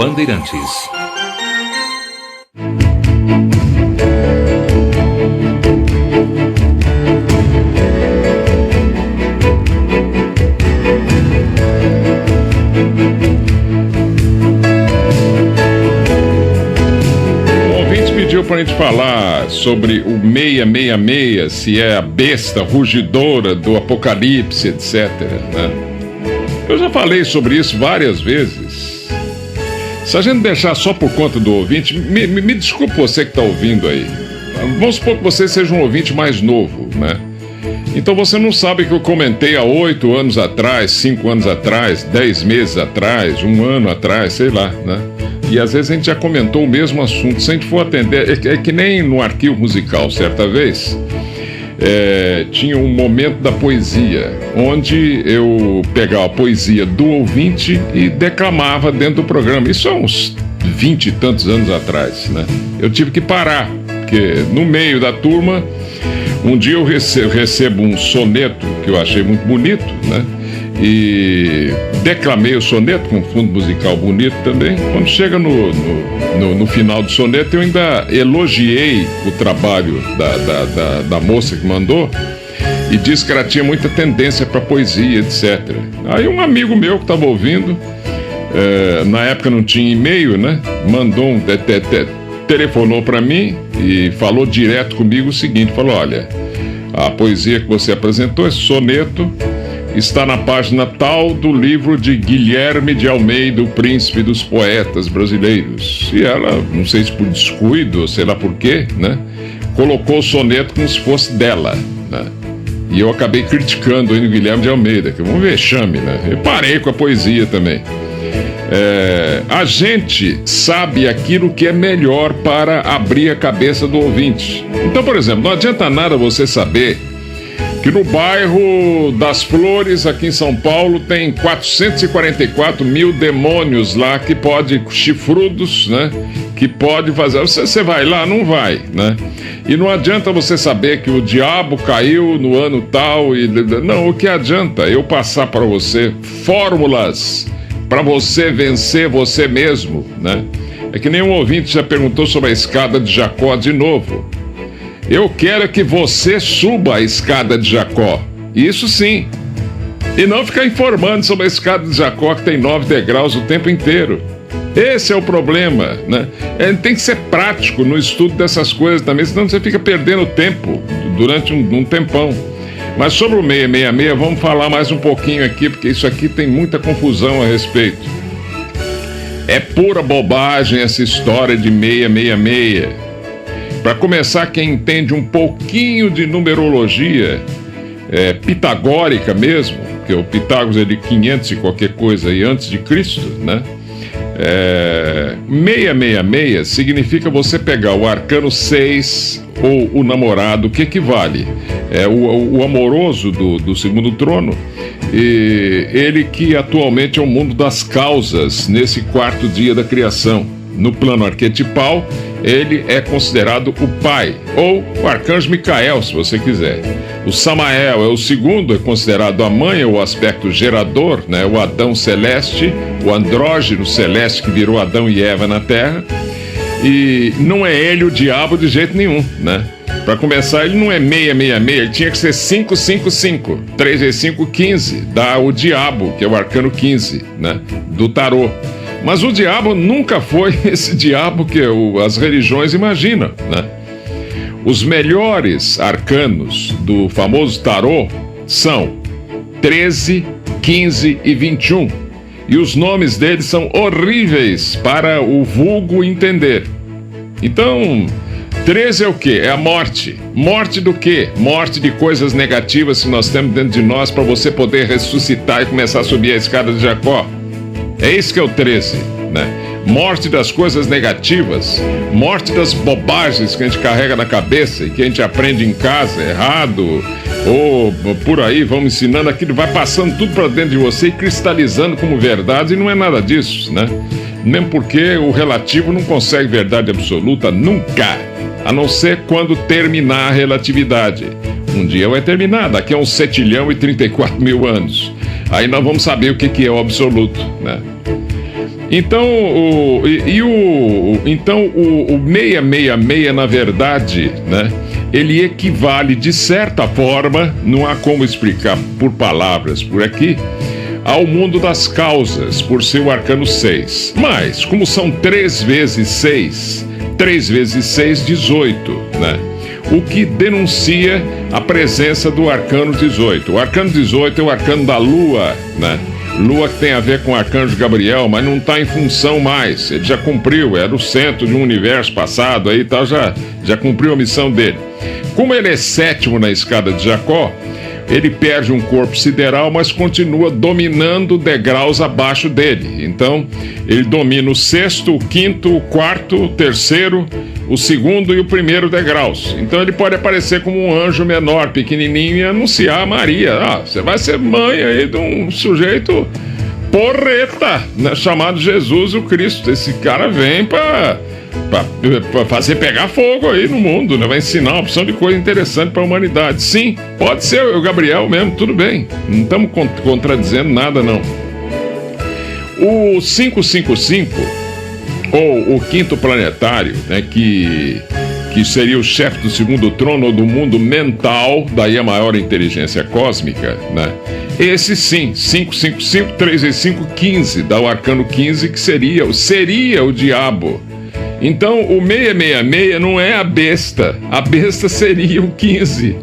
Bandeirantes. Para a gente falar sobre o 666, se é a besta rugidora do apocalipse, etc., né? Eu já falei sobre isso várias vezes. Se a gente deixar só por conta do ouvinte, me desculpe você que está ouvindo aí. Vamos supor que você seja um ouvinte mais novo, né? Então você não sabe que eu comentei há 8 anos atrás, 5 anos atrás, 10 meses atrás, 1 ano atrás, sei lá, né? E às vezes a gente já comentou o mesmo assunto. Se a gente for atender, é que nem no arquivo musical, certa vez, tinha um momento da poesia, onde eu pegava a poesia do ouvinte e declamava dentro do programa. Isso há uns 20 e tantos anos atrás, né? Eu tive que parar, porque no meio da turma, um dia eu recebo um soneto que eu achei muito bonito, né? E declamei o soneto com um fundo musical bonito também. Quando chega no final do soneto, eu ainda elogiei o trabalho da moça que mandou e disse que ela tinha muita tendência para poesia, etc. Aí um amigo meu que estava ouvindo, na época não tinha e-mail, né? Mandou telefonou para mim e falou direto comigo o seguinte, falou: olha, a poesia que você apresentou, esse soneto, está na página tal do livro de Guilherme de Almeida, o príncipe dos poetas brasileiros. E ela, não sei se por descuido, ou sei lá por quê, né, colocou o soneto como se fosse dela, né? E eu acabei criticando aí no Guilherme de Almeida, que é um vexame, né? Eu parei com a poesia também. A gente sabe aquilo que é melhor para abrir a cabeça do ouvinte. Então, por exemplo, não adianta nada você saber que no bairro das Flores, aqui em São Paulo, tem 444 mil demônios lá que pode, chifrudos, né? Que pode fazer. Você vai lá? Não vai, né? E não adianta você saber que o diabo caiu no ano tal e... Não, o que adianta eu passar para você fórmulas para você vencer você mesmo, né? É que nem um ouvinte já perguntou sobre a escada de Jacó de novo. Eu quero que você suba a escada de Jacó. Isso sim. E não ficar informando sobre a escada de Jacó, que tem 9 degraus o tempo inteiro. Esse é o problema, né? Tem que ser prático no estudo dessas coisas também, senão você fica perdendo tempo durante um tempão. Mas sobre o 666, vamos falar mais um pouquinho aqui, porque isso aqui tem muita confusão a respeito. É pura bobagem essa história de 666. Para começar, quem entende um pouquinho de numerologia pitagórica mesmo, porque o Pitágoras é de 500 e qualquer coisa aí antes de Cristo, né? 666 significa você pegar o arcano 6 ou o namorado, que equivale o amoroso do segundo trono, e ele que atualmente é o mundo das causas nesse 4º dia da criação. No plano arquetipal, ele é considerado o pai, ou o arcanjo Micael, se você quiser. O Samael é o segundo, é considerado a mãe, ou o aspecto gerador, né? O Adão celeste, o andrógeno celeste que virou Adão e Eva na Terra. E não é ele o diabo de jeito nenhum, né? Para começar, ele não é 666, ele tinha que ser 555. 3 vezes 5, 15. Dá o diabo, que é o arcano 15, né? Do tarô. Mas o diabo nunca foi esse diabo que as religiões imaginam, né? Os melhores arcanos do famoso tarô são 13, 15 e 21. E os nomes deles são horríveis para o vulgo entender. Então, 13 é o quê? É a morte. Morte do quê? Morte de coisas negativas que nós temos dentro de nós para você poder ressuscitar e começar a subir a escada de Jacó. É isso que é o 13, né? Morte das coisas negativas, morte das bobagens que a gente carrega na cabeça e que a gente aprende em casa, errado, ou por aí, vamos ensinando aquilo, vai passando tudo para dentro de você e cristalizando como verdade, e não é nada disso, né? Mesmo porque o relativo não consegue verdade absoluta nunca, a não ser quando terminar a relatividade. Um dia vai terminar, daqui a uns 7.034.000 anos. Aí nós vamos saber o que é o absoluto, né? Então, o 666, na verdade, né, ele equivale, de certa forma, não há como explicar por palavras por aqui, ao mundo das causas, por ser o arcano 6. Mas, como são 3 vezes 6, 3 vezes 6, 18, né? O que denuncia a presença do arcano 18. O arcano 18 é o arcano da Lua, né? Lua que tem a ver com o arcanjo Gabriel, mas não está em função mais. Ele já cumpriu, era o centro de um universo passado aí e tal, já cumpriu a missão dele. Como ele é 7º na escada de Jacó, ele perde um corpo sideral, mas continua dominando degraus abaixo dele. Então, ele domina o 6º, o 5º, o 4º, o 3º, o 2º e o 1º degraus. Então, ele pode aparecer como um anjo menor, pequenininho, e anunciar a Maria. Você vai ser mãe aí de um sujeito porreta, né, chamado Jesus o Cristo. Esse cara vem para fazer pegar fogo aí no mundo, né? Vai ensinar uma opção de coisa interessante para a humanidade. Sim, pode ser o Gabriel mesmo, tudo bem. Não estamos contradizendo nada, não. O 555, ou o 5º planetário, né, que seria o chefe do 2º trono ou do mundo mental, daí a maior inteligência cósmica, né? Esse sim, 555, 3 vezes 5, 15, dá o arcano 15, que seria o diabo. Então, o 666 não é a besta seria o 15,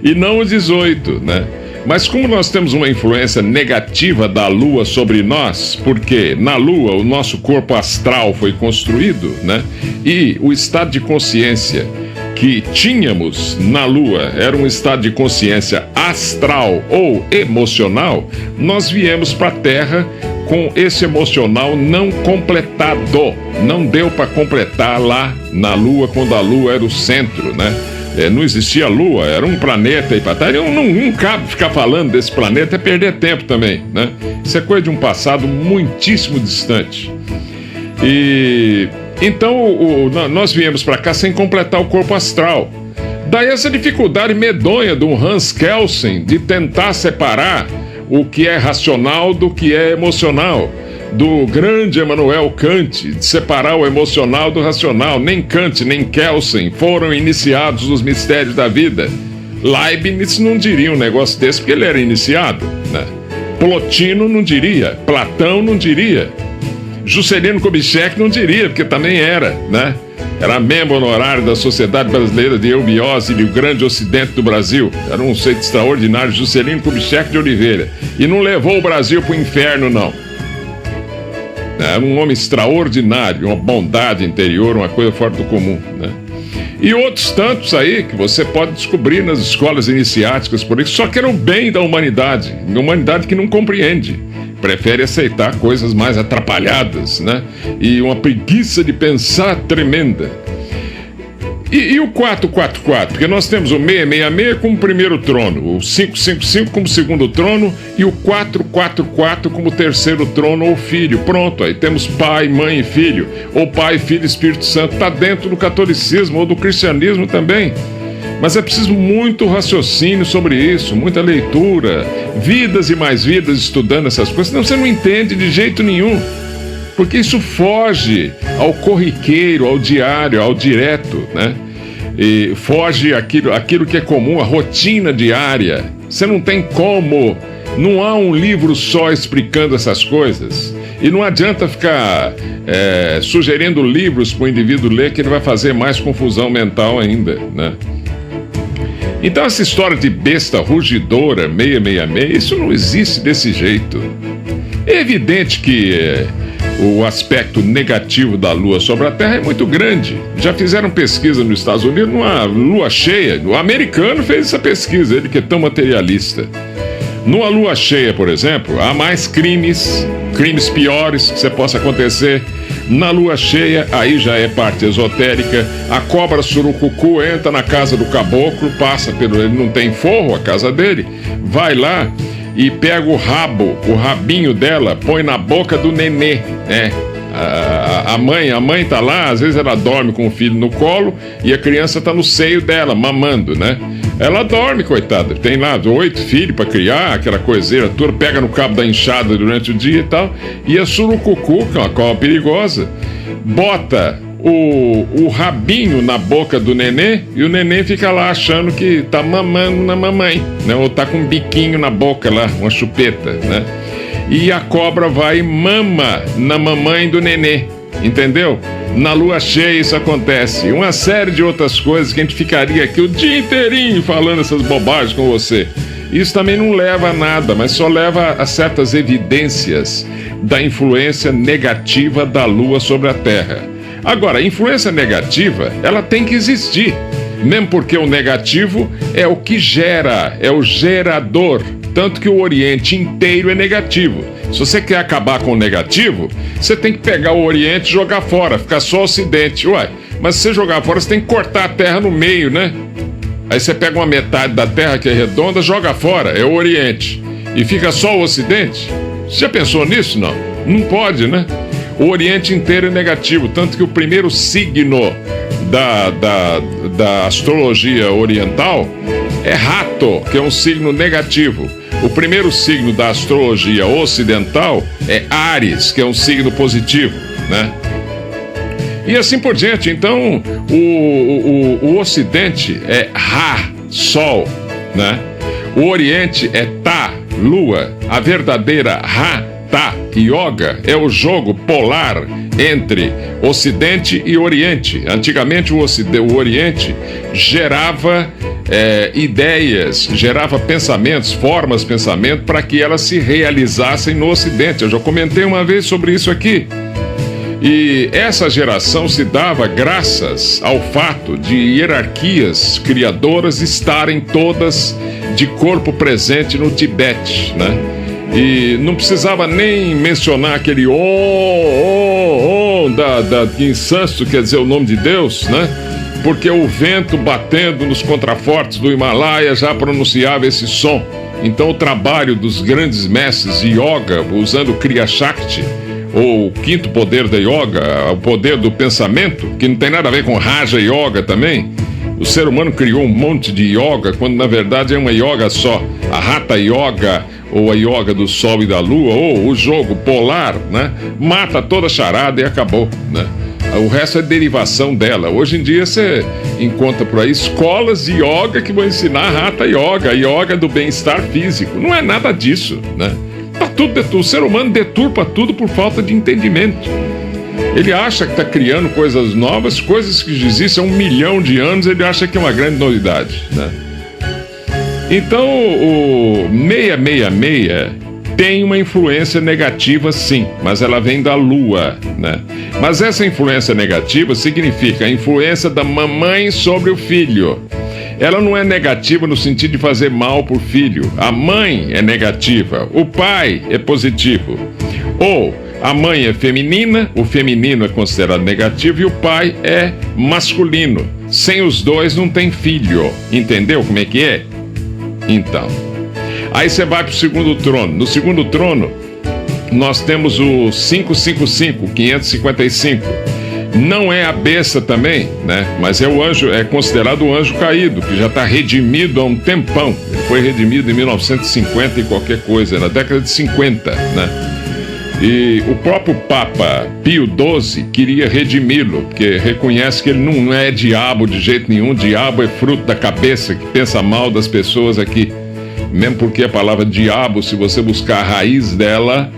e não o 18, né? Mas como nós temos uma influência negativa da Lua sobre nós, porque na Lua o nosso corpo astral foi construído, né? E o estado de consciência que tínhamos na Lua era um estado de consciência astral ou emocional, nós viemos para a Terra com esse emocional não completado. Não deu para completar lá na Lua, quando a Lua era o centro, né? Não existia Lua, era um planeta e para não cabe ficar falando desse planeta, é perder tempo também, né? Isso é coisa de um passado muitíssimo distante. E então nós viemos para cá sem completar o corpo astral. Daí essa dificuldade medonha do Hans Kelsen de tentar separar o que é racional do que é emocional, do grande Immanuel Kant, de separar o emocional do racional. Nem Kant, nem Kelsen foram iniciados nos mistérios da vida. Leibniz não diria um negócio desse porque ele era iniciado, né? Plotino não diria, Platão não diria, Juscelino Kubitschek não diria, porque também era, né? Era membro honorário da Sociedade Brasileira de Eubiose e do Grande Ocidente do Brasil. Era um sujeito extraordinário, Juscelino Kubitschek de Oliveira. E não levou o Brasil para o inferno, não. Era um homem extraordinário, uma bondade interior, uma coisa fora do comum, né? E outros tantos aí que você pode descobrir nas escolas iniciáticas por aí, que só querem o bem da humanidade. Uma humanidade que não compreende. Prefere aceitar coisas mais atrapalhadas, né? E uma preguiça de pensar tremenda. E o 444? Porque nós temos o 666 como primeiro trono, o 555 como segundo trono e o 444 como terceiro trono ou filho. Pronto, aí temos pai, mãe e filho, ou pai, filho e Espírito Santo. Está dentro do catolicismo ou do cristianismo também. Mas é preciso muito raciocínio sobre isso, muita leitura, vidas e mais vidas estudando essas coisas, senão você não entende de jeito nenhum. Porque isso foge ao corriqueiro, ao diário, ao direto, né? E foge aquilo que é comum, a rotina diária. Você não tem como, não há um livro só explicando essas coisas. E não adianta ficar sugerindo livros para o indivíduo ler, que ele vai fazer mais confusão mental ainda, né? Então essa história de besta rugidora 666, isso não existe desse jeito. É evidente que o aspecto negativo da Lua sobre a Terra é muito grande. Já fizeram pesquisa nos Estados Unidos numa lua cheia. O americano fez essa pesquisa, ele que é tão materialista. Numa lua cheia, por exemplo, há mais crimes piores que você possa acontecer. Na lua cheia, aí já é parte esotérica. A cobra surucucu entra na casa do caboclo, passa pelo... Ele não tem forro, a casa dele. Vai lá e pega o rabinho dela, põe na boca do nenê, né? A mãe tá lá, às vezes ela dorme com o filho no colo e a criança tá no seio dela, mamando, né? Ela dorme, coitada. Tem lá 8 filhos para criar, aquela coiseira toda, pega no cabo da enxada durante o dia e tal. E a surucucu, que é uma cobra perigosa, bota o rabinho na boca do nenê e o nenê fica lá achando que tá mamando na mamãe, né? Ou tá com um biquinho na boca lá, uma chupeta, né? E a cobra vai e mama na mamãe do nenê, entendeu? Na lua cheia isso acontece. Uma série de outras coisas que a gente ficaria aqui o dia inteirinho falando essas bobagens com você. Isso também não leva a nada, mas só leva a certas evidências da influência negativa da lua sobre a Terra. Agora, a influência negativa, ela tem que existir, mesmo porque o negativo é o que gera, é o gerador, tanto que o Oriente inteiro é negativo. Se você quer acabar com o negativo, você tem que pegar o Oriente e jogar fora, ficar só o Ocidente. Uai, mas se você jogar fora, você tem que cortar a Terra no meio, né? Aí você pega uma metade da Terra que é redonda, joga fora, é o Oriente, e fica só o Ocidente. Você já pensou nisso? Não. Não pode, né? O Oriente inteiro é negativo, tanto que o primeiro signo da astrologia oriental é Rato, que é um signo negativo. O primeiro signo da astrologia ocidental é Áries, que é um signo positivo, né? E assim por diante. Então, o Ocidente é Ra, Sol, né? O Oriente é Ta, Lua. A verdadeira Ra, Ta, Yoga é o jogo polar entre Ocidente e Oriente. Antigamente o Oriente gerava ideias, gerava pensamentos, formas de pensamento para que elas se realizassem no Ocidente. Eu já comentei uma vez sobre isso aqui. E essa geração se dava graças ao fato de hierarquias criadoras estarem todas de corpo presente no Tibete, né? E não precisava nem mencionar aquele de Insanso, quer dizer o nome de Deus, né? Porque o vento batendo nos contrafortes do Himalaia já pronunciava esse som. Então o trabalho dos grandes mestres de yoga, usando o Kriya Shakti, ou o quinto poder da yoga, o poder do pensamento, que não tem nada a ver com Raja Yoga também. O ser humano criou um monte de yoga, quando na verdade é uma yoga só. A Hatha Yoga, ou a yoga do Sol e da Lua, ou o jogo polar, né? Mata toda a charada e acabou, né? O resto é derivação dela. Hoje em dia você encontra por aí escolas de yoga que vão ensinar Hatha Yoga, a yoga do bem-estar físico. Não é nada disso, né? Tá tudo, o ser humano deturpa tudo por falta de entendimento. Ele acha que está criando coisas novas, coisas que existem há 1 milhão de anos, ele acha que é uma grande novidade, né? Então, o 666 tem uma influência negativa, sim, mas ela vem da Lua, né? Mas essa influência negativa significa a influência da mamãe sobre o filho. Ela não é negativa no sentido de fazer mal para o filho. A mãe é negativa, o pai é positivo. Ou a mãe é feminina, o feminino é considerado negativo e o pai é masculino. Sem os dois não tem filho. Entendeu como é que é? Então, aí você vai para o segundo trono. No segundo trono, nós temos o 555, 555. Não é a besta também, né? Mas é o anjo, é considerado o anjo caído, que já está redimido há um tempão. Ele foi redimido em 1950 e qualquer coisa, na década de 50, né? E o próprio Papa Pio XII queria redimi-lo, porque reconhece que ele não é diabo de jeito nenhum. Diabo é fruto da cabeça que pensa mal das pessoas aqui. Mesmo porque a palavra diabo, se você buscar a raiz dela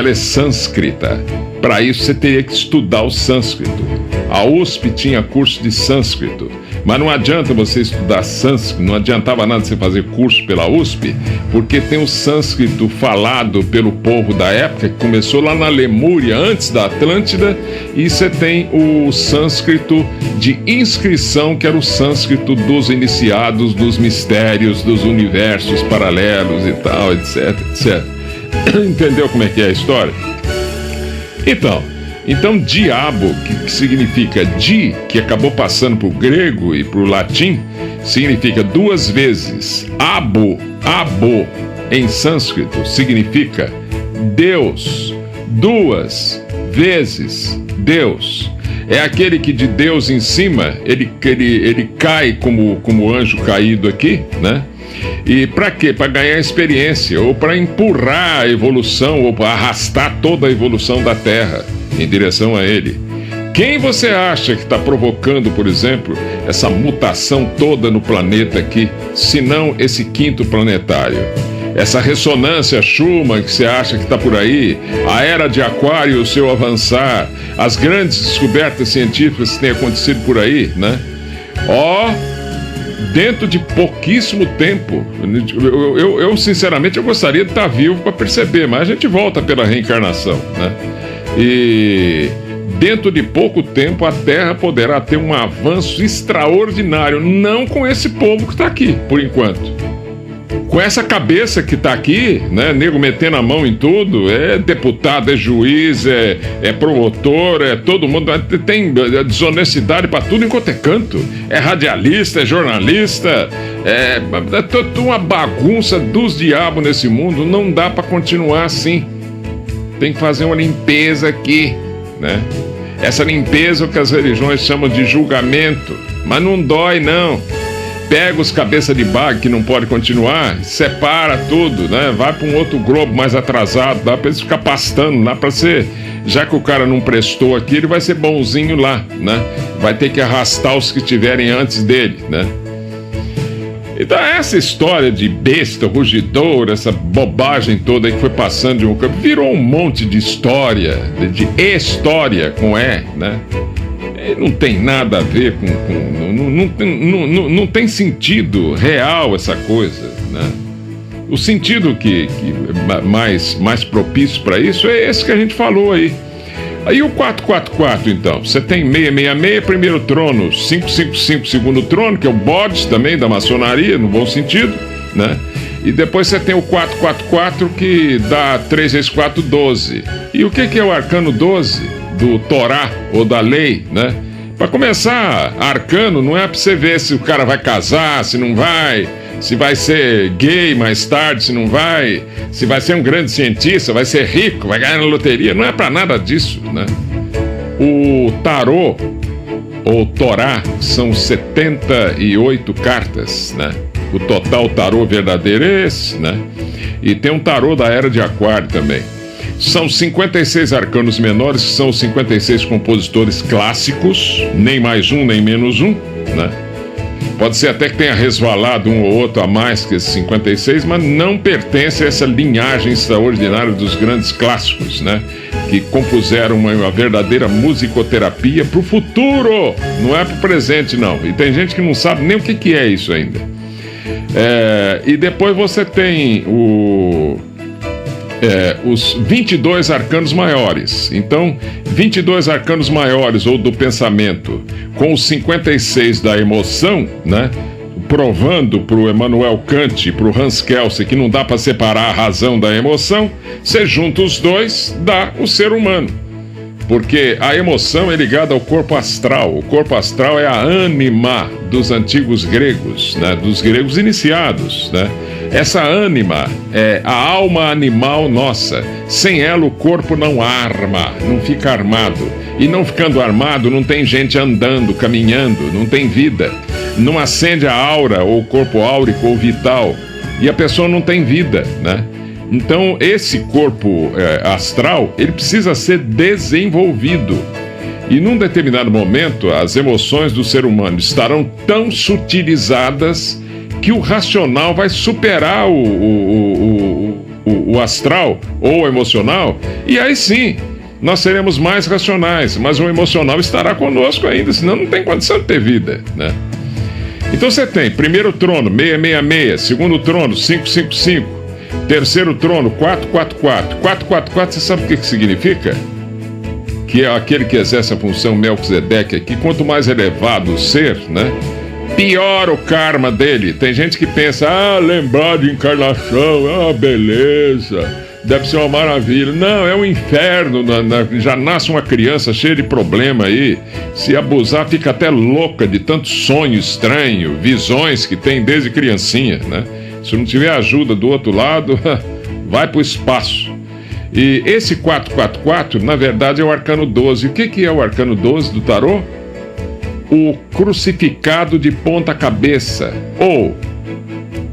é sânscrita. Para isso você teria que estudar o sânscrito. A USP tinha curso de sânscrito, mas não adianta você estudar sânscrito, não adiantava nada você fazer curso pela USP, porque tem o sânscrito falado pelo povo da época, que começou lá na Lemúria, antes da Atlântida, e você tem o sânscrito de inscrição, que era o sânscrito dos iniciados, dos mistérios, dos universos paralelos e tal, etc, etc. Entendeu como é que é a história? Então diabo, que significa di, que acabou passando para o grego e para o latim, significa 2 vezes. Abo, em sânscrito, significa Deus. 2 vezes Deus. É aquele que de Deus em cima, ele cai como anjo caído aqui, né? E para quê? Para ganhar experiência, ou para empurrar a evolução, ou para arrastar toda a evolução da Terra em direção a ele. Quem você acha que está provocando, por exemplo, essa mutação toda no planeta aqui, se não esse quinto planetário? Essa ressonância Schumann que você acha que está por aí, a era de Aquário, o seu avançar, as grandes descobertas científicas que têm acontecido por aí, né? Dentro de pouquíssimo tempo, eu sinceramente eu gostaria de estar vivo para perceber, mas a gente volta pela reencarnação, né? E dentro de pouco tempo a Terra poderá ter um avanço extraordinário, não com esse povo que está aqui, por enquanto. Com essa cabeça que está aqui, né, nego metendo a mão em tudo, é deputado, é juiz, é promotor, é todo mundo, tem desonestidade para tudo enquanto é canto, é radialista, é jornalista, é toda uma bagunça dos diabos nesse mundo, não dá para continuar assim. Tem que fazer uma limpeza aqui, né? Essa limpeza é o que as religiões chamam de julgamento, mas não dói não. Pega os cabeça de baga que não pode continuar, separa tudo, né? Vai para um outro globo mais atrasado, dá para eles ficar pastando lá para ser, já que o cara não prestou aqui, ele vai ser bonzinho lá, né? Vai ter que arrastar os que tiverem antes dele, né? Então essa história de besta, rugidor, essa bobagem toda aí que foi passando de um campo, virou um monte de história, de história com E, né? Não tem nada a ver com não tem sentido real essa coisa, né? O sentido que mais propício para isso é esse que a gente falou aí. Aí o 444, então, você tem 666, primeiro trono, 555, segundo trono, que é o Bodes também da maçonaria, no bom sentido, né? E depois você tem o 444 que dá 3 vezes 4, 12. E o que é o arcano 12? Do Torá ou da lei, né? Para começar, arcano não é para você ver se o cara vai casar, se não vai, se vai ser gay mais tarde, se não vai, se vai ser um grande cientista, vai ser rico, vai ganhar na loteria, não é para nada disso, né? O tarô ou Torá são 78 cartas, né? O total tarô verdadeiro é esse, né? E tem um tarô da era de Aquário também. São 56 arcanos menores, que são os 56 compositores clássicos, nem mais um, nem menos um, né? Pode ser até que tenha resvalado um ou outro a mais que esses 56, mas não pertence a essa linhagem extraordinária dos grandes clássicos, né? Que compuseram uma verdadeira musicoterapia para o futuro, não é para o presente, não. E tem gente que não sabe nem o que é isso ainda. E depois você tem os 22 arcanos maiores. Então, 22 arcanos maiores ou do pensamento com os 56 da emoção, né? Provando para o Emmanuel Kant e para o Hans Kelsen que não dá para separar a razão da emoção, você junta os dois, dá o ser humano. Porque a emoção é ligada ao corpo astral. O corpo astral é a ânima dos antigos gregos, né? Dos gregos iniciados, né? Essa ânima é a alma animal nossa. Sem ela o corpo não arma, não fica armado. E não ficando armado não tem gente andando, caminhando, não tem vida. Não acende a aura ou o corpo áurico ou vital. E a pessoa não tem vida, né? Então esse corpo astral, ele precisa ser desenvolvido. E num determinado momento, as emoções do ser humano estarão tão sutilizadas que o racional vai superar o astral ou o emocional, e aí sim, nós seremos mais racionais, mas o emocional estará conosco ainda, senão não tem condição de ter vida, né? Então você tem primeiro trono, 666, segundo trono, 555, terceiro trono, 444. 444, você sabe o que significa? Que é aquele que exerce a função Melquisedeque aqui, quanto mais elevado o ser, né? Pior o karma dele. Tem gente que pensa, lembrar de encarnação, beleza, deve ser uma maravilha. Não, é um inferno, já nasce uma criança cheia de problema aí, se abusar fica até louca de tanto sonho estranho, visões que tem desde criancinha, né? Se não tiver ajuda do outro lado, vai pro espaço. E esse 444, na verdade, é o arcano 12. O que é o arcano 12 do tarô? O crucificado de ponta cabeça, ou,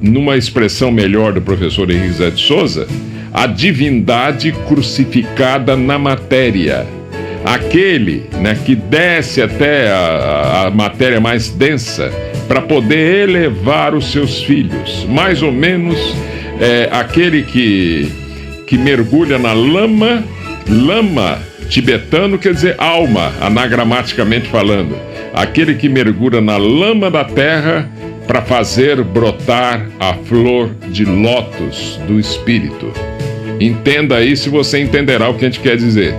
numa expressão melhor do professor Henrique Zé de Souza, a divindade crucificada na matéria. Aquele, né, que desce até a matéria mais densa para poder elevar os seus filhos. Mais ou menos aquele que mergulha na lama tibetano quer dizer alma, anagramaticamente falando. Aquele que mergulha na lama da terra para fazer brotar a flor de lótus do espírito. Entenda aí, se você entenderá o que a gente quer dizer.